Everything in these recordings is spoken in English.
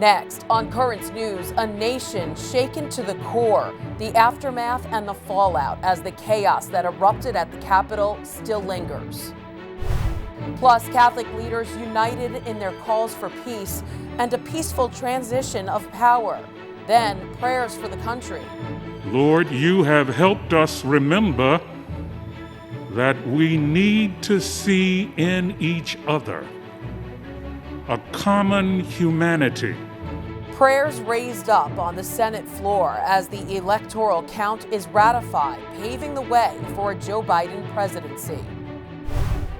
Next, on Currents News, a nation shaken to the core, the aftermath and the fallout as the chaos that erupted at the Capitol still lingers. Plus, Catholic leaders united in their calls for peace and a peaceful transition of power. Then, prayers for the country. Lord, you have helped us remember that we need to see in each other a common humanity. Prayers raised up on the Senate floor as the electoral count is ratified, paving the way for a Joe Biden presidency.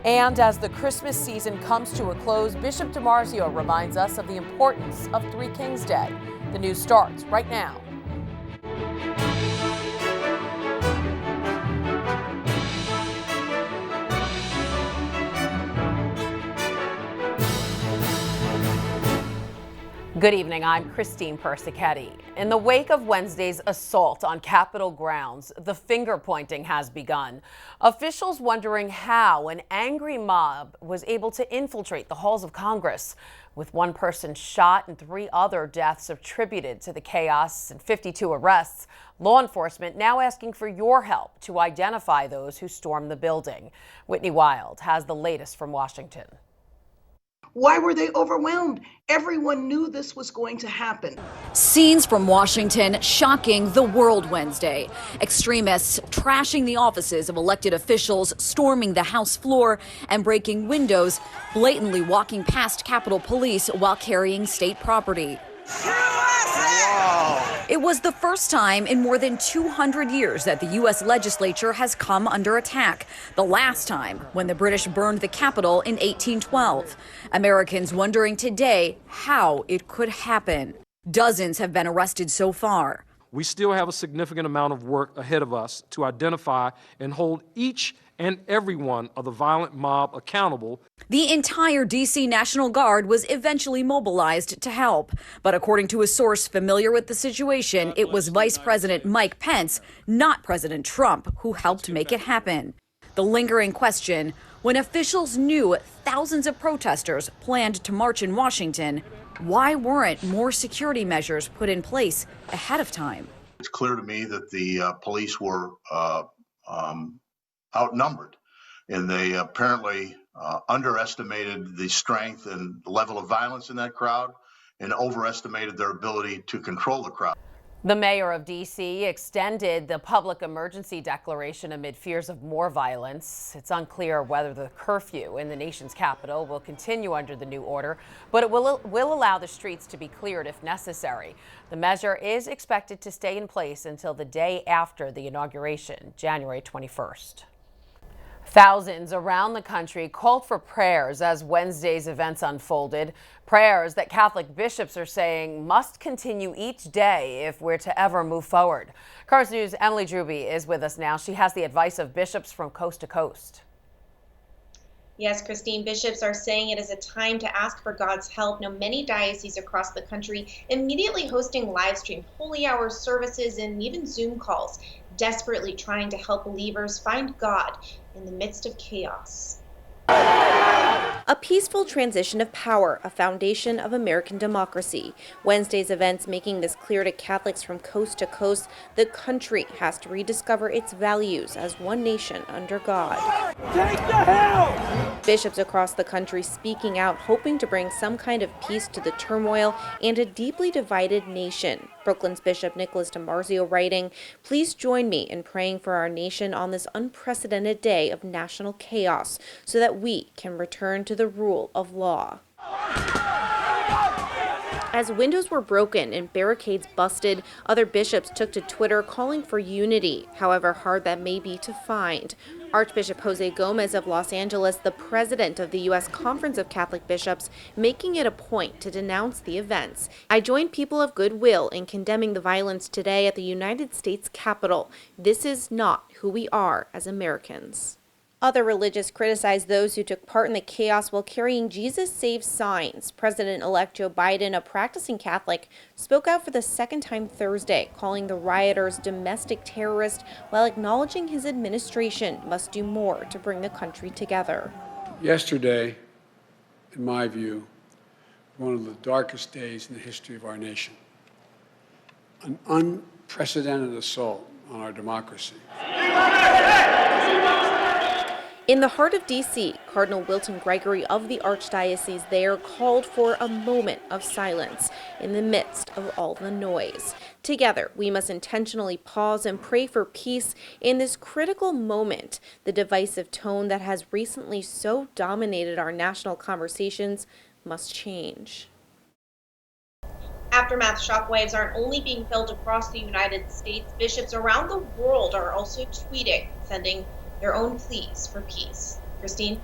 And as the Christmas season comes to a close, Bishop DiMarzio reminds us of the importance of Three Kings Day. The news starts right now. Good evening, I'm Christine Persichetti. In the wake of Wednesday's assault on Capitol grounds, the finger-pointing has begun. Officials wondering how an angry mob was able to infiltrate the halls of Congress. With one person shot and 3 other deaths attributed to the chaos and 52 arrests, law enforcement now asking for your help to identify those who stormed the building. Whitney Wild has the latest from Washington. Why were they overwhelmed? Everyone knew this was going to happen. Scenes from Washington shocking the world Wednesday. Extremists trashing the offices of elected officials, storming the House floor and breaking windows, blatantly walking past Capitol Police while carrying state property. It was the first time in more than 200 years that the U.S. legislature has come under attack. The last time when the British burned the Capitol in 1812. Americans wondering today how it could happen. Dozens have been arrested so far. We still have a significant amount of work ahead of us to identify and hold each and every one of the violent mob accountable. The entire D.C. National Guard was eventually mobilized to help. But according to a source familiar with the situation, it was Vice President Mike Pence, not President Trump, who helped make it happen. The lingering question, when officials knew thousands of protesters planned to march in Washington, why weren't more security measures put in place ahead of time? It's clear to me that the police were outnumbered, and they apparently underestimated the strength and level of violence in that crowd and overestimated their ability to control the crowd. The mayor of D.C. extended the public emergency declaration amid fears of more violence. It's unclear whether the curfew in the nation's capital will continue under the new order, but it will allow the streets to be cleared if necessary. The measure is expected to stay in place until the day after the inauguration, January 21st. Thousands around the country called for prayers as Wednesday's events unfolded. Prayers that Catholic bishops are saying must continue each day if we're to ever move forward. Currents News' Emily Druby is with us now. She has the advice of bishops from coast to coast. Yes, Christine, bishops are saying it is a time to ask for God's help. Now, many dioceses across the country immediately hosting live stream holy hour services and even Zoom calls, desperately trying to help believers find God in the midst of chaos. A peaceful transition of power, a foundation of American democracy. Wednesday's events making this clear to Catholics from coast to coast. The country has to rediscover its values as one nation under God. Take the helm! Bishops across the country speaking out, hoping to bring some kind of peace to the turmoil and a deeply divided nation. Brooklyn's Bishop Nicholas DiMarzio writing, "Please join me in praying for our nation on this unprecedented day of national chaos so that we can return to the rule of law." As windows were broken and barricades busted, other bishops took to Twitter calling for unity, however hard that may be to find. Archbishop Jose Gomez of Los Angeles, the president of the U.S. Conference of Catholic Bishops, making it a point to denounce the events. "I join people of goodwill in condemning the violence today at the United States Capitol. This is not who we are as Americans." Other religious criticized those who took part in the chaos while carrying Jesus Saves signs. President-elect Joe Biden, a practicing Catholic, spoke out for the second time Thursday, calling the rioters domestic terrorists while acknowledging his administration must do more to bring the country together. Yesterday, in my view, one of the darkest days in the history of our nation. An unprecedented assault on our democracy. In the heart of D.C., Cardinal Wilton Gregory of the Archdiocese there called for a moment of silence in the midst of all the noise. Together, we must intentionally pause and pray for peace in this critical moment. The divisive tone that has recently so dominated our national conversations must change. Aftermath shockwaves aren't only being felt across the United States. Bishops around the world are also tweeting, sending their own pleas for peace. Christine?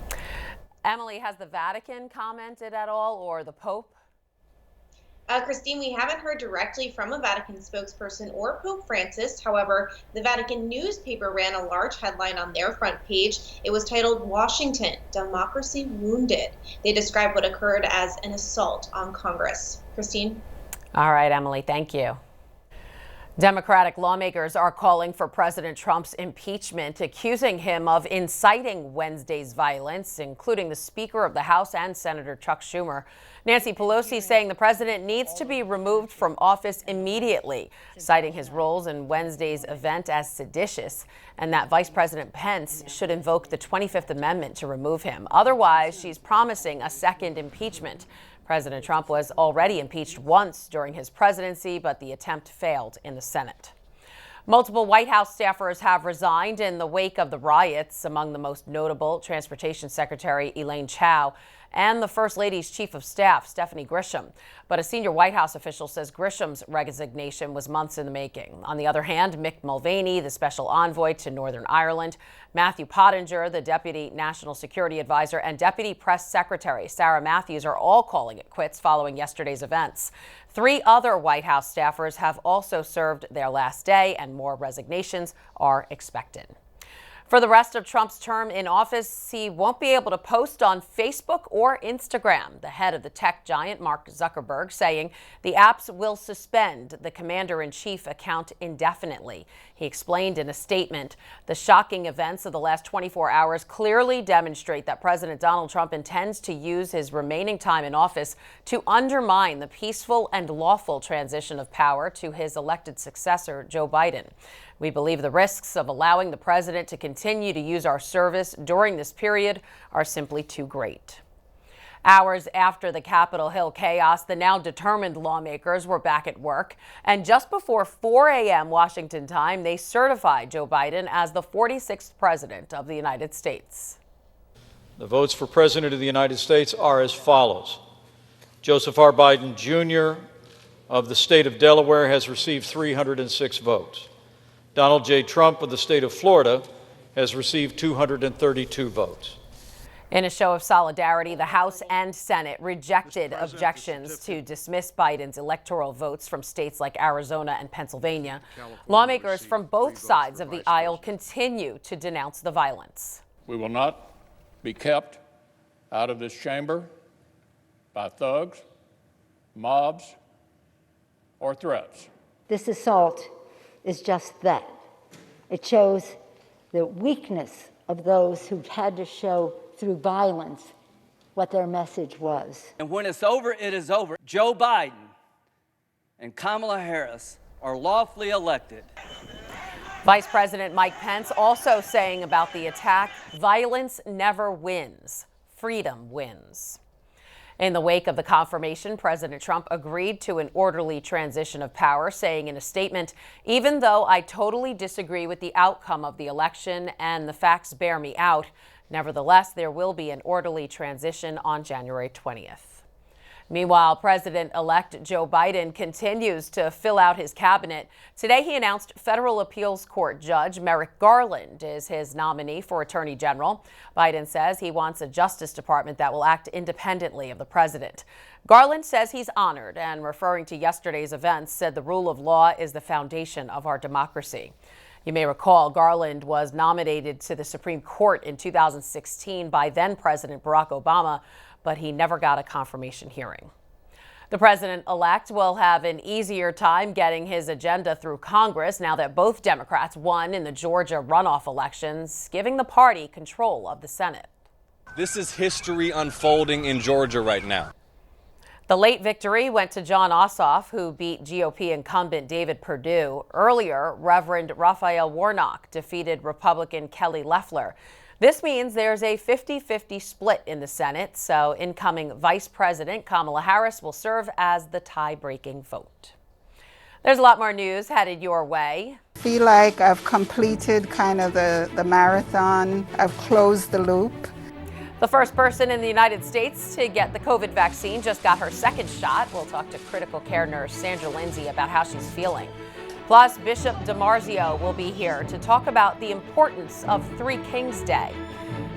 Emily, has the Vatican commented at all, or the Pope? Christine, we haven't heard directly from a Vatican spokesperson or Pope Francis. However, the Vatican newspaper ran a large headline on their front page. It was titled, "Washington, Democracy Wounded." They described what occurred as an assault on Congress. Christine? All right, Emily, thank you. Democratic lawmakers are calling for President Trump's impeachment, accusing him of inciting Wednesday's violence, including the Speaker of the House and Senator Chuck Schumer. Nancy Pelosi saying the president needs to be removed from office immediately, citing his roles in Wednesday's event as seditious, and that Vice President Pence should invoke the 25th Amendment to remove him. Otherwise, she's promising a second impeachment. President Trump was already impeached once during his presidency, but the attempt failed in the Senate. Multiple White House staffers have resigned in the wake of the riots, among the most notable Transportation Secretary Elaine Chao and the First Lady's Chief of Staff, Stephanie Grisham. But a senior White House official says Grisham's resignation was months in the making. On the other hand, Mick Mulvaney, the special envoy to Northern Ireland, Matthew Pottinger, the Deputy National Security Advisor, and Deputy Press Secretary Sarah Matthews are all calling it quits following yesterday's events. 3 other White House staffers have also served their last day, and more resignations are expected. For the rest of Trump's term in office, he won't be able to post on Facebook or Instagram. The head of the tech giant, Mark Zuckerberg, saying the apps will suspend the commander-in-chief account indefinitely. He explained in a statement, the shocking events of the last 24 hours clearly demonstrate that President Donald Trump intends to use his remaining time in office to undermine the peaceful and lawful transition of power to his elected successor, Joe Biden. We believe the risks of allowing the president to continue to use our service during this period are simply too great. Hours after the Capitol Hill chaos, the now determined lawmakers were back at work. And just before 4 a.m. Washington time, they certified Joe Biden as the 46th president of the United States. The votes for President of the United States are as follows. Joseph R. Biden, Jr. of the state of Delaware has received 306 votes. Donald J. Trump of the state of Florida has received 232 votes. In a show of solidarity, the House and Senate rejected objections to dismiss Biden's electoral votes from states like Arizona and Pennsylvania. Lawmakers from both sides of the aisle continue to denounce the violence. We will not be kept out of this chamber by thugs, mobs, or threats. This assault is just that. It shows the weakness of those who've had to show through violence what their message was. And when it's over, it is over. Joe Biden and Kamala Harris are lawfully elected. Vice President Mike Pence also saying about the attack, violence never wins, freedom wins. In the wake of the confirmation, President Trump agreed to an orderly transition of power, saying in a statement, "Even though I totally disagree with the outcome of the election and the facts bear me out, nevertheless, there will be an orderly transition on January 20th. Meanwhile, President-elect Joe Biden continues to fill out his cabinet. Today, he announced federal appeals court judge Merrick Garland is his nominee for Attorney General. Biden says he wants a Justice Department that will act independently of the president. Garland says he's honored and, referring to yesterday's events, said the rule of law is the foundation of our democracy. You may recall Garland was nominated to the Supreme Court in 2016 by then-President Barack Obama, but he never got a confirmation hearing. The president-elect will have an easier time getting his agenda through Congress now that both Democrats won in the Georgia runoff elections, giving the party control of the Senate. This is history unfolding in Georgia right now. The late victory went to Jon Ossoff, who beat GOP incumbent David Perdue. Earlier, Reverend Raphael Warnock defeated Republican Kelly Loeffler. This means there's a 50-50 split in the Senate, so incoming Vice President Kamala Harris will serve as the tie-breaking vote. There's a lot more news headed your way. I feel like I've completed kind of the marathon. I've closed the loop. The first person in the United States to get the COVID vaccine just got her second shot. We'll talk to critical care nurse Sandra Lindsay about how she's feeling. Plus, Bishop DiMarzio will be here to talk about the importance of Three Kings Day.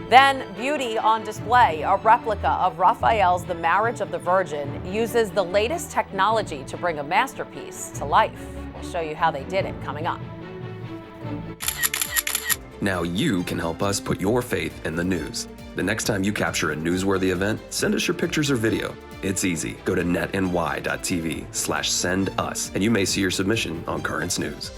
Then, beauty on display. A replica of RAPHAEL'S The Marriage of the Virgin uses the latest technology to bring a masterpiece to life. We'll show you how they did it coming up. Now you can help us put your faith in the news. The next time you capture a newsworthy event, send us your pictures or video. It's easy. Go to netny.tv/send us, and you may see your submission on Currents News.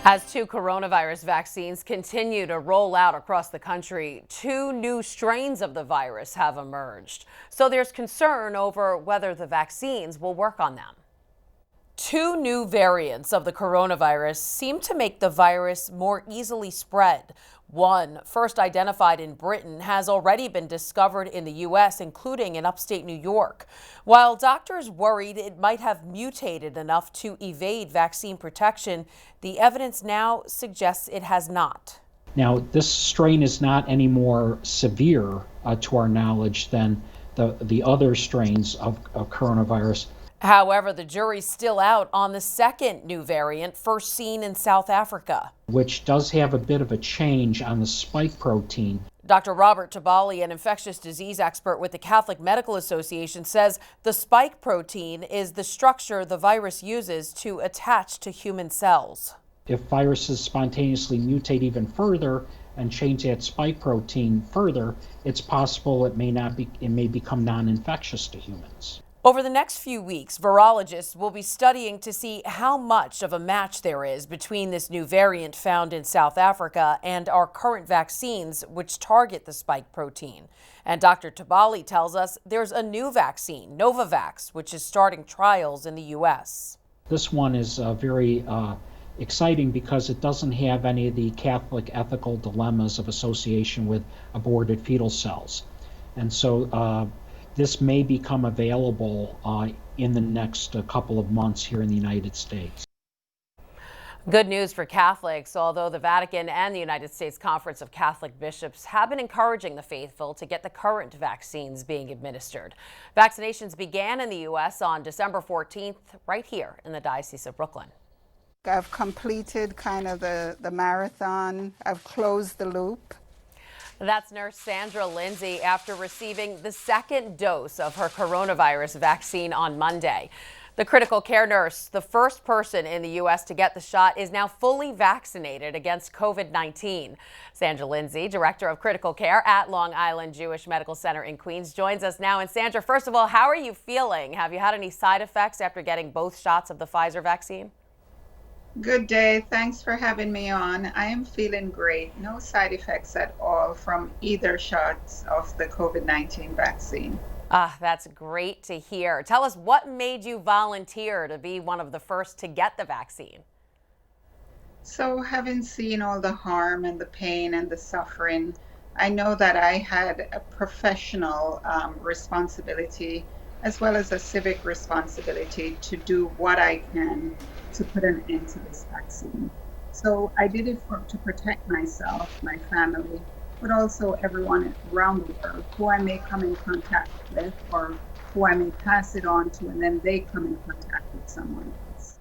As 2 coronavirus vaccines continue to roll out across the country, 2 new strains of the virus have emerged. So there's concern over whether the vaccines will work on them. 2 new variants of the coronavirus seem to make the virus more easily spread. One, first identified in Britain, has already been discovered in the U.S., including in upstate New York. While doctors worried it might have mutated enough to evade vaccine protection, the evidence now suggests it has not. Now, this strain is not any more severe, to our knowledge, than the other strains of coronavirus. However, the jury's still out on the second new variant first seen in South Africa, which does have a bit of a change on the spike protein. Dr. Robert Tabali, an infectious disease expert with the Catholic Medical Association, says the spike protein is the structure the virus uses to attach to human cells. If viruses spontaneously mutate even further and change that spike protein further, it's possible it may become non-infectious to humans. Over the next few weeks, virologists will be studying to see how much of a match there is between this new variant found in South Africa and our current vaccines, which target the spike protein. And Dr. Tabali tells us there's a new vaccine, Novavax, which is starting trials in the U.S. This one is very exciting because it doesn't have any of the Catholic ethical dilemmas of association with aborted fetal cells. And so this may become available in the next couple of months here in the United States. Good news for Catholics, although the Vatican and the United States Conference of Catholic Bishops have been encouraging the faithful to get the current vaccines being administered. Vaccinations began in the U.S. on December 14th, right here in the Diocese of Brooklyn. I've completed kind of the marathon. I've closed the loop. That's nurse Sandra Lindsay after receiving the second dose of her coronavirus vaccine on Monday. The critical care nurse, the first person in the U.S. to get the shot, is now fully vaccinated against COVID-19. Sandra Lindsay, director of critical care at Long Island Jewish Medical Center in Queens, joins us now. And Sandra, first of all, how are you feeling? Have you had any side effects after getting both shots of the Pfizer vaccine? Good day. Thanks for having me on. I am feeling great. No side effects at all from either shots of the COVID-19 vaccine. That's great to hear. Tell us, what made you volunteer to be one of the first to get the vaccine? So having seen all the harm and the pain and the suffering, I know that I had a professional responsibility as well as a civic responsibility to do what I can to put an end to this vaccine. So I did it to protect myself, my family, but also everyone around the world who I may come in contact with or who I may pass it on to, and then they come in contact with someone else.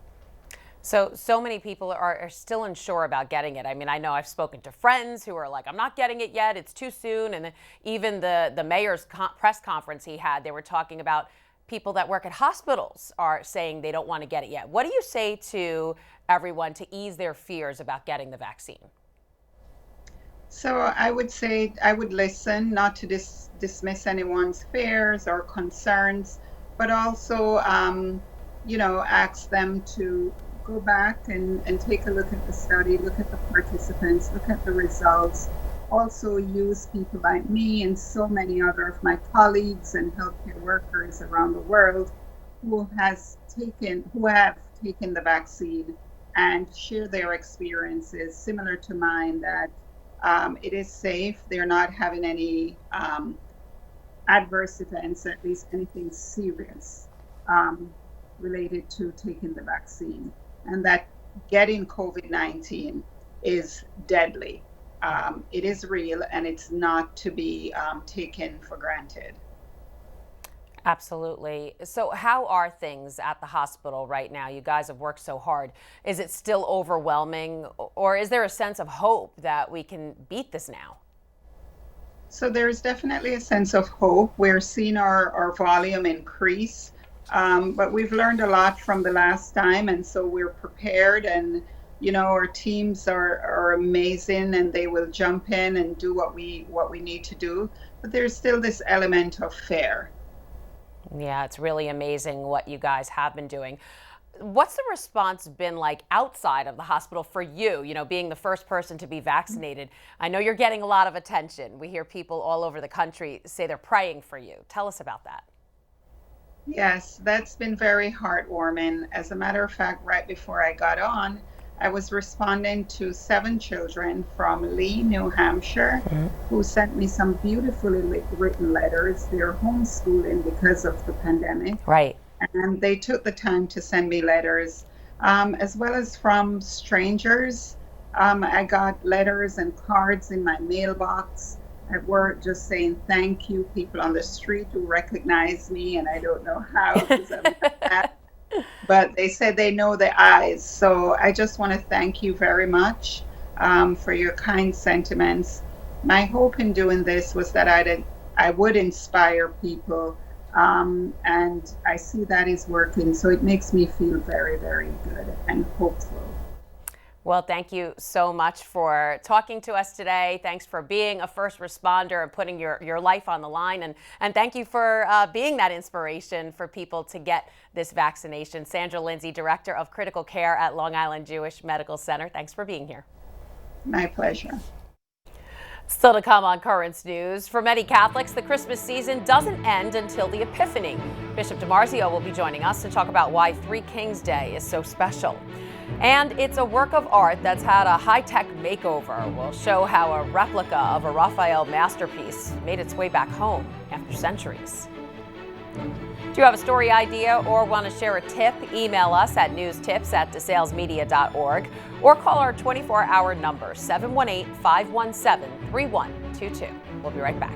So many people are still unsure about getting it. I mean, I know I've spoken to friends who are like, I'm not getting it yet, it's too soon. And even the mayor's press conference he had, they were talking about people that work at hospitals are saying they don't want to get it yet. What do you say to everyone to ease their fears about getting the vaccine? So I would say I would listen, not to dismiss anyone's fears or concerns, but also, ask them to go back and take a look at the study, look at the participants, look at the results, also use people like me and so many other of my colleagues and healthcare workers around the world who have taken the vaccine and share their experiences similar to mine, that it is safe. They're not having any adverse events, at least anything serious related to taking the vaccine, and that getting COVID-19 is deadly. It is real, and it's not to be taken for granted. Absolutely. So how are things at the hospital right now? You guys have worked so hard. Is it still overwhelming, or is there a sense of hope that we can beat this now? So there's definitely a sense of hope. We're seeing our volume increase, but we've learned a lot from the last time, and so we're prepared, and our teams are amazing, and they will jump in and do what we need to do. But there's still this element of fear. Yeah, it's really amazing what you guys have been doing. What's the response been like outside of the hospital for you, being the first person to be vaccinated? I know you're getting a lot of attention. We hear people all over the country say they're praying for you. Tell us about that. Yes, that's been very heartwarming. As a matter of fact, right before I got on, I was responding to 7 children from Lee, New Hampshire, who sent me some beautifully written letters. They're homeschooling because of the pandemic. Right. And they took the time to send me letters, as well as from strangers. I got letters and cards in my mailbox at work just saying thank you. People on the street who recognize me, and I don't know how, because I'm not. But they said they know the eyes. So I just want to thank you very much for your kind sentiments. My hope in doing this was that I would inspire people, and I see that is working. So it makes me feel very, very good and hopeful. Well, thank you so much for talking to us today. Thanks for being a first responder and putting your life on the line. And thank you for being that inspiration for people to get this vaccination. Sandra Lindsay, Director of Critical Care at Long Island Jewish Medical Center. Thanks for being here. My pleasure. Still to come on Currents News, for many Catholics, the Christmas season doesn't end until the Epiphany. Bishop DiMarzio will be joining us to talk about why Three Kings Day is so special. And it's a work of art that's had a high-tech makeover. We'll show how a replica of a Raphael masterpiece made its way back home after centuries. Do you have a story idea or want to share a tip? Email us at newstips@desalesmedia.org or call our 24-hour number, 718-517-3122. We'll be right back.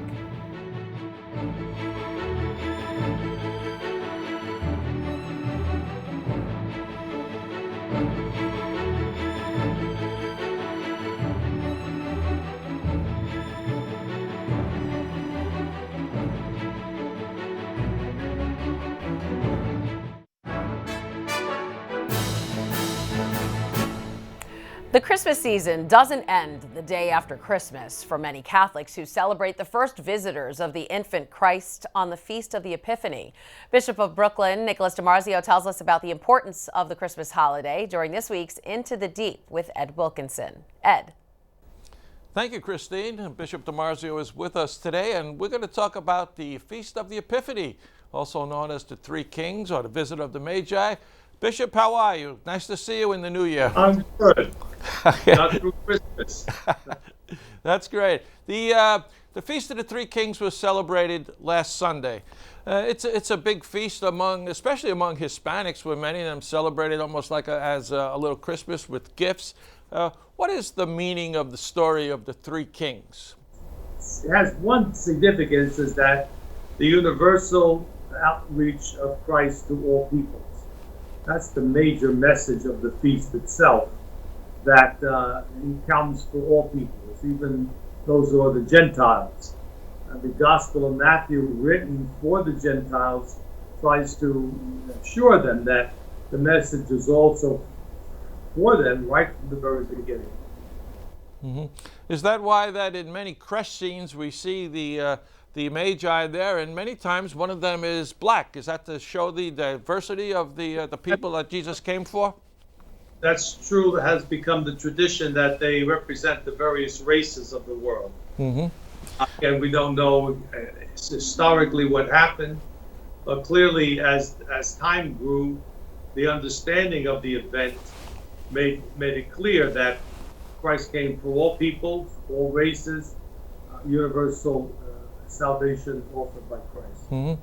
The Christmas season doesn't end the day after Christmas for many Catholics who celebrate the first visitors of the infant Christ on the Feast of the Epiphany. Bishop of Brooklyn, Nicholas DiMarzio, tells us about the importance of the Christmas holiday during this week's Into the Deep with Ed Wilkinson. Ed. Thank you, Christine. Bishop DiMarzio is with us today, and we're going to talk about the Feast of the Epiphany, also known as the Three Kings or the Visit of the Magi. Bishop, how are you? Nice to see you in the new year. I'm good. Not through Christmas. That's great. The Feast of the Three Kings was celebrated last Sunday. It's a big feast especially among Hispanics, where many of them celebrate it almost like as a little Christmas with gifts. What is the meaning of the story of the Three Kings? It has one significance, is that the universal outreach of Christ to all peoples. That's the major message of the feast itself, that he comes for all peoples, even those who are the Gentiles. The Gospel of Matthew, written for the Gentiles, tries to assure them that the message is also for them right from the very beginning. Mm-hmm. Is that why that in many creche scenes we see the Magi there, and many times one of them is black? Is that to show the diversity of the people that Jesus came for? That's true. It has become the tradition that they represent the various races of the world. Again, we don't know historically what happened, but clearly as time grew, the understanding of the event made it clear that Christ came for all peoples, all races, universal salvation offered by Christ.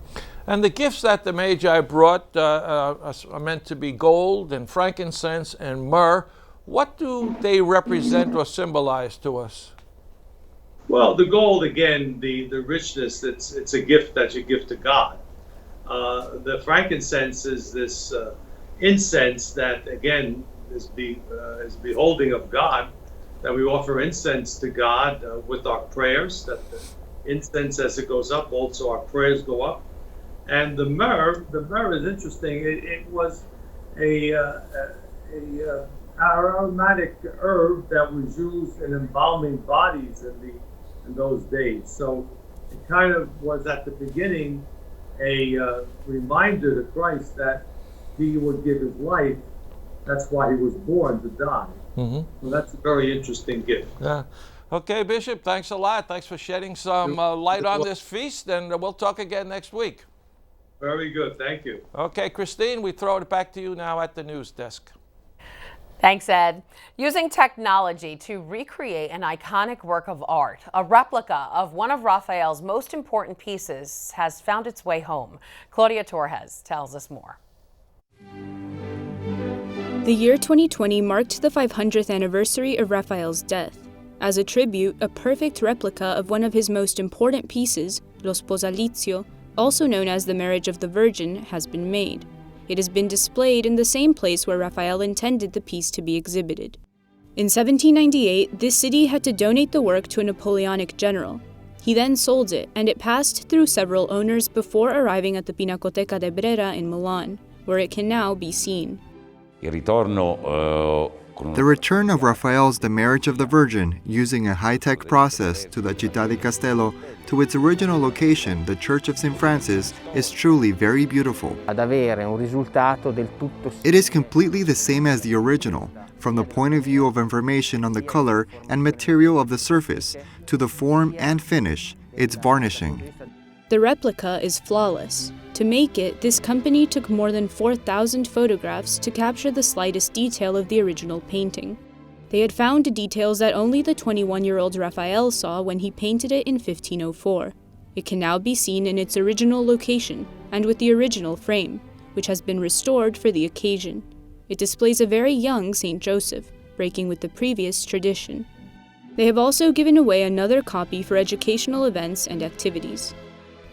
And the gifts that the Magi brought are meant to be gold and frankincense and myrrh. What do they represent or symbolize to us? Well, the gold, again, the richness, it's a gift that you give to God. The frankincense is this incense that, again, is beholding of God, that we offer incense to God with our prayers, that the incense, as it goes up, also our prayers go up. And the myrrh is interesting. It was a aromatic herb that was used in embalming bodies in those days. So it kind of was at the beginning a reminder to Christ that he would give his life. That's why he was born, to die. So that's a very interesting gift. Yeah. Okay, Bishop, thanks a lot. Thanks for shedding some light on this feast, and we'll talk again next week. Very good. Thank you. Okay, Christine, we throw it back to you now at the news desk. Thanks, Ed. Using technology to recreate an iconic work of art, a replica of one of Raphael's most important pieces has found its way home. Claudia Torres tells us more. The year 2020 marked the 500th anniversary of Raphael's death. As a tribute, a perfect replica of one of his most important pieces, Lo Sposalizio, also known as the Marriage of the Virgin, has been made. It has been displayed in the same place where Raphael intended the piece to be exhibited. In 1798, this city had to donate the work to a Napoleonic general. He then sold it, and it passed through several owners before arriving at the Pinacoteca de Brera in Milan, where it can now be seen. The return of Raphael's The Marriage of the Virgin, using a high-tech process to the Città di Castello, to its original location, the Church of St. Francis, is truly very beautiful. It is completely the same as the original, from the point of view of information on the color and material of the surface, to the form and finish, its varnishing. The replica is flawless. To make it, this company took more than 4,000 photographs to capture the slightest detail of the original painting. They had found details that only the 21-year-old Raphael saw when he painted it in 1504. It can now be seen in its original location, and with the original frame, which has been restored for the occasion. It displays a very young St. Joseph, breaking with the previous tradition. They have also given away another copy for educational events and activities.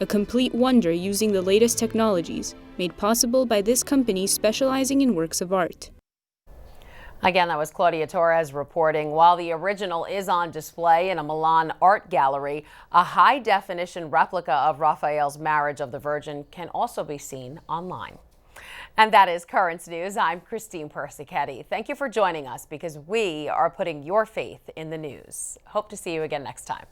A complete wonder using the latest technologies, made possible by this company specializing in works of art. Again, that was Claudia Torres reporting. While the original is on display in a Milan art gallery, a high-definition replica of Raphael's Marriage of the Virgin can also be seen online. And that is Currents News. I'm Christine Persichetti. Thank you for joining us, because we are putting your faith in the news. Hope to see you again next time.